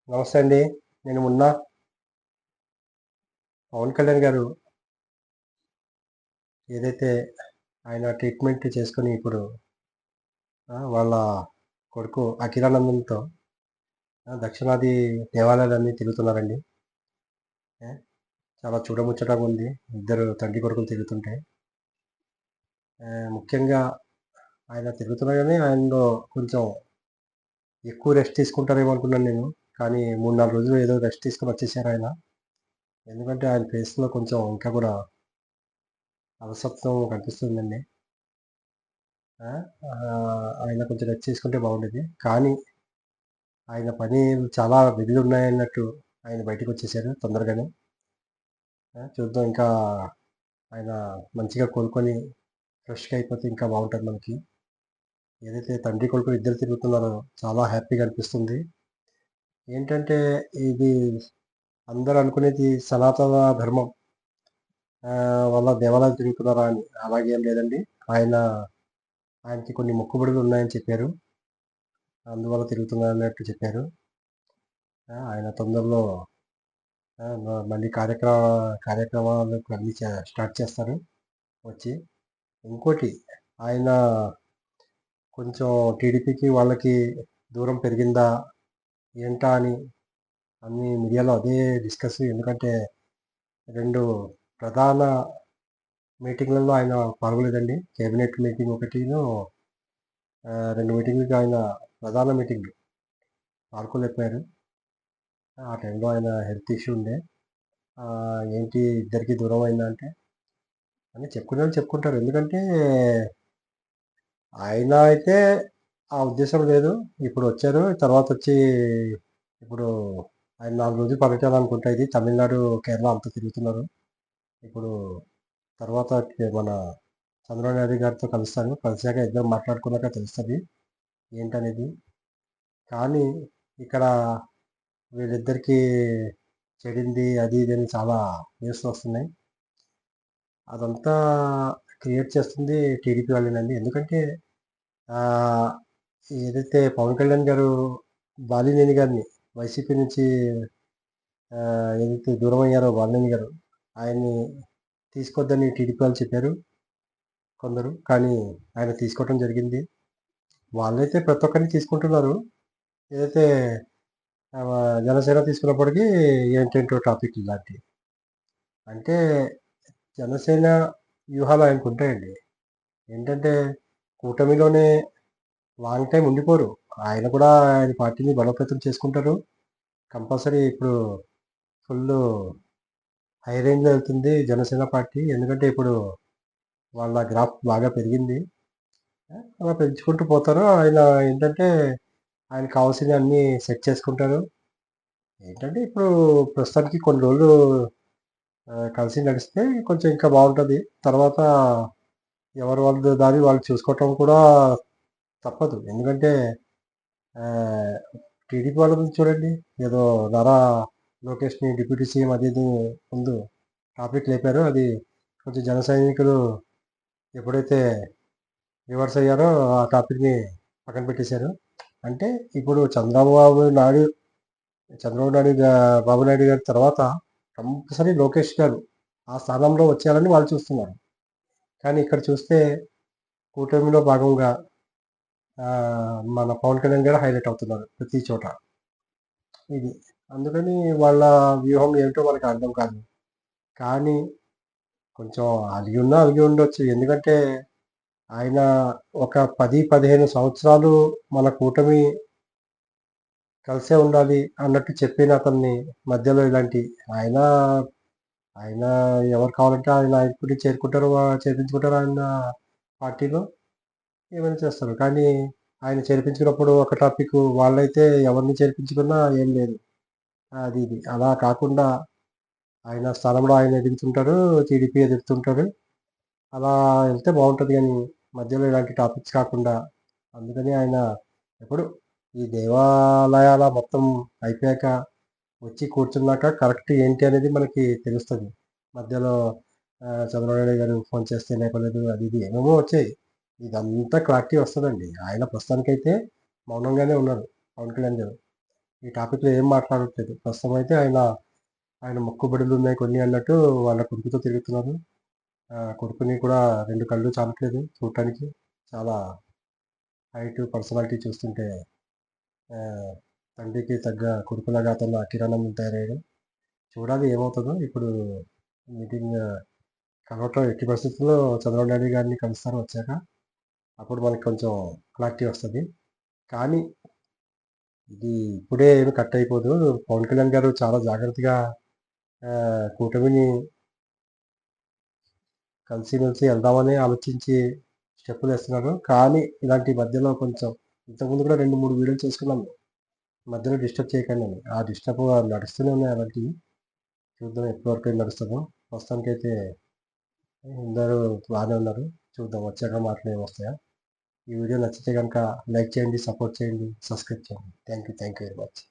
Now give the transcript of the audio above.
నమస్తే అండి. నేను మొన్న పవన్ కళ్యాణ్ గారు ఏదైతే ఆయన ట్రీట్మెంట్ చేసుకొని ఇప్పుడు వాళ్ళ కొడుకు అఖిలానందన్‌తో దక్షిణాది దేవాలయాలన్నీ తిరుగుతున్నారండి. ఆ! చాలా చూడముచ్చటగా ఉంది. ఇద్దరు తండ్రి కొడుకులు తిరుగుతుంటే. ముఖ్యంగా ఆయన తిరుగుతున్నా గాని ఆయనలో కొంచెం ఎక్కువ రెస్ట్ తీసుకుంటారేమో అనుకున్నాను నేను. కానీ 3, 4 రోజులు ఏదో రెస్ట్ తీసుకొని వచ్చేసారాయన. ఎందుకంటే ఆయన ఫేస్‌లో కొంచెం ఇంకా కూడా అలసత్వం కనిపిస్తుందండి. ఆ! ఆయన కొంచెం రెస్ట్ తీసుకుంటే బాగుండేది. కానీ ఆయన పని చాలా విధులున్నాయన్నట్టు ఆయన బయటికొచ్చేసారు తొందరగానే. చూద్దాం ఇంకా ఆయన మంచిగా కోలుకొని ఫ్రెష్‌గా అయిపోతే ఇంకా బావుంటది మనకి. ఏదైతే తండ్రి, కొడుకులు ఇద్దరు తిరుగుతున్నారో చాలా హ్యాపీగా అనిపిస్తుంది. ఏంటంటే ఇది అందరూ అనుకునేది సనాతన ధర్మం వల్ల దేవాలయాలు తిరుగుతున్నారా అని. అలాగేం లేదండి. ఆయన ఆయనకి కొన్ని మొక్కుబడులు ఉన్నాయని చెప్పారు. అందువల్ల తిరుగుతున్నారన్నట్టు చెప్పారు. ఆయన తొందరలో మళ్ళీ కార్యక్రమాలు అన్నీ స్టార్ట్ చేస్తారు వచ్చి. ఇంకోటి ఆయన కొంచెం టీడీపీకి వాళ్ళకి దూరం పెరిగిందా? ఏంటా? అని అన్ని మీడియాలో అదే డిస్కస్. ఎందుకంటే 2 ప్రధాన మీటింగ్‌లలో ఆయన పాల్గొలేదండి. కేబినెట్ మీటింగ్ ఒకటిను 2 మీటింగ్‌లకి ఆయన ప్రధాన మీటింగ్ పాల్గొలేకపోయారు. ఆ టైంలో ఆయన హెల్త్ ఇష్యూ ఉండే. ఏంటి ఇద్దరికీ దూరం అయిందా అంటే అని చెప్పుకునేవాళ్ళు చెప్పుకుంటారు. ఎందుకంటే ఆయన అయితే ఆ ఉద్దేశ్యం లేదు. ఇప్పుడొచ్చారు. తర్వాతొచ్చి ఇప్పుడు ఆయన 4 రోజులు పర్యటన అనుకుంటా ఇది. తమిళనాడు, కేరళ అంతా తిరుగుతున్నారు. ఇప్పుడు తర్వాత మన చంద్రబాబు నాయుడు గారితో కలుస్తారు. కలిసాక ఇద్దరు మాట్లాడుకున్నాక తెలుస్తది ఏంటనేది. కానీ ఇక్కడ వీళ్ళిద్దరికీ చెడింది అది ఇది అని చాలా న్యూస్‌లొస్తున్నాయి. అదంతా క్రియేట్ చేస్తుంది టీడీపీ వాళ్ళేనండి. ఎందుకంటే ఆహ్, ఏదైతే పవన్ కళ్యాణ్ గారు బాలినేని గారిని వైసీపీ నుంచి ఏదైతే దూరమయ్యారో బాలినేని గారు, ఆయన్ని తీసుకోవద్దని టీడీపీ వాళ్ళు చెప్పారు కొందరు. కానీ ఆయన తీసుకోవటం జరిగింది. వాళ్ళైతే ప్రతి ఒక్కరిని తీసుకుంటున్నారు. ఏదైతే జనసేన తీసుకున్నప్పటికీ ఏంటేంటో టాపిక్‌లు ఇలాంటివి. అంటే జనసేన వ్యూహాలు ఆయనకుంటాయండి. ఏంటంటే కూటమిలోనే లాంగ్ టైమ్ ఉండిపోరు. ఆయన కూడా ఆయన పార్టీని బలోపేతం చేసుకుంటారు. కంపల్సరీ ఇప్పుడు ఫుల్లు హై రేంజ్‌లో వెళ్తుంది జనసేన పార్టీ. ఎందుకంటే ఇప్పుడు వాళ్ళ గ్రాఫ్ బాగా పెరిగింది. అలా పెంచుకుంటూ పోతారు. ఆయన ఏంటంటే ఆయనకు కావాల్సినవన్నీ సెట్ చేసుకుంటారు. ఏంటంటే ఇప్పుడు ప్రస్తుతానికి కొన్ని రోజులు కలిసి నడిస్తే కొంచెం ఇంకా బావుంటది. తర్వాత ఎవరి వాళ్ళ దారి వాళ్ళు చూసుకోవటం కూడా తప్పదు. ఎందుకంటే ఆహ్, టీడీపీ వాళ్ళది చూడండి. ఏదో నారా లోకేష్‌ని డిప్యూటీ సీఎం అది ఇది ముందు టాపిక్ లేపారు. అది కొంచెం జన సైనికులు ఎప్పుడైతే రివర్స్ అయ్యారో ఆ టాపిక్‌ని పక్కన పెట్టేశారు. అంటే ఇప్పుడు చంద్రబాబు నాయుడు బాబు నాయుడు గారి తర్వాత కంపల్సరీ లోకేష్ గారు ఆ స్థానంలో వచ్చేయాలని వాళ్ళు చూస్తున్నారు. కానీ ఇక్కడ చూస్తే కూటమిలో భాగంగా మన పవన్ కళ్యాణ్ గారు హైలైట్ అవుతున్నారు ప్రతి చోట. ఇది. అందుకని వాళ్ళ వ్యూహం ఏమిటో మనకు అర్థం కాదు. కానీ కొంచెం అలిగి ఉండొచ్చు. ఎందుకంటే ఆయన ఒక 10, 15 సంవత్సరాలు మన కూటమి కలిసే ఉండాలి అన్నట్టు చెప్పిన అతన్ని మధ్యలో ఇలాంటి ఆయన, ఆయన ఎవరు కావాలంటే ఆయన నాయకుడిని చేర్పించుకుంటారు ఆయన పార్టీలో. ఏమైనా చేస్తారు. కానీ ఆయన చేర్పించుకున్నప్పుడు ఒక టాపికు, వాళ్ళైతే ఎవరిని చేర్పించుకున్నా ఏం లేదు. అది ఇది. అలా కాకుండా ఆయన స్థానంలో ఆయన ఎదుగుతుంటారు. టీడీపీ ఎదుగుతుంటారు. అలా ఎళ్తే బావుంటది గానీ, మధ్యలో ఇలాంటి టాపిక్స్ కాకుండా అందుకని ఆయన ఎప్పుడు ఈ దేవాలయాల మొత్తం అయిపోయాక వచ్చి కూర్చున్నాక కరెక్ట్ ఏంటి అనేది మనకి తెలుస్తది. మధ్యలో చంద్రబాబు నాయుడు గారు ఫోన్ చేస్తే లేపలేదు అది ఇది ఏమేమో వచ్చాయి. ఇదంతా క్లారిటీ వస్తదండి. ఆయన ప్రస్తుతానికైతే మౌనంగానే ఉన్నారు పవన్ కళ్యాణ్ గారు. ఈ టాపిక్‌లో ఏం మాట్లాడట్లేదు. ప్రస్తుతం అయితే ఆయన మొక్కుబడులు ఉన్నాయి కొన్ని అన్నట్టు వాళ్ళ కొడుకుతో తిరుగుతున్నారు. కొడుకుని కూడా 2 కళ్ళు చాలట్లేదు చూడటానికి. చాలా హైట్, పర్సనాలిటీ చూస్తుంటే ఆహ్, తండ్రికి తగ్గ కొడుకులాగా అతను కిరాణం తయారయ్యాడు. చూడాలి ఏమవుతదో. ఇప్పుడు మీటింగ్ కలవటం ఎట్టి పరిస్థితుల్లో చంద్రబాబు నాయుడు గారిని కలుస్తారు వచ్చాక. అప్పుడు మనకు కొంచెం క్లారిటీ వస్తది. కానీ ఇది ఇప్పుడే ఏమి కట్ అయిపోదు. పవన్ కళ్యాణ్ గారు చాలా జాగ్రత్తగా కూటమిని కలిసిమెలిసి వెళ్దామని ఆలోచించి స్టెప్పులేస్తున్నారు. కానీ ఇలాంటి మధ్యలో కొంచెం ఇంతకుముందు కూడా 2, 3 వీడియోలు చేసుకున్నాము. మధ్యలో డిస్టర్బ్ చేయకండని. ఆ డిస్టర్బ్ నడుస్తూనే ఉన్నాయి అలాంటియి. చూద్దాం ఎప్పటి వరకు ఏం నడుస్తదో. ప్రస్తుతానికైతే అందరూ బానే ఉన్నారు. చూద్దాం వచ్చాక మాటలేమొస్తాయో. ఈ వీడియో నచ్చితే గనక లైక్ చేయండి, సపోర్ట్ చేయండి, సబ్స్క్రైబ్ చేయండి. Thank you very much.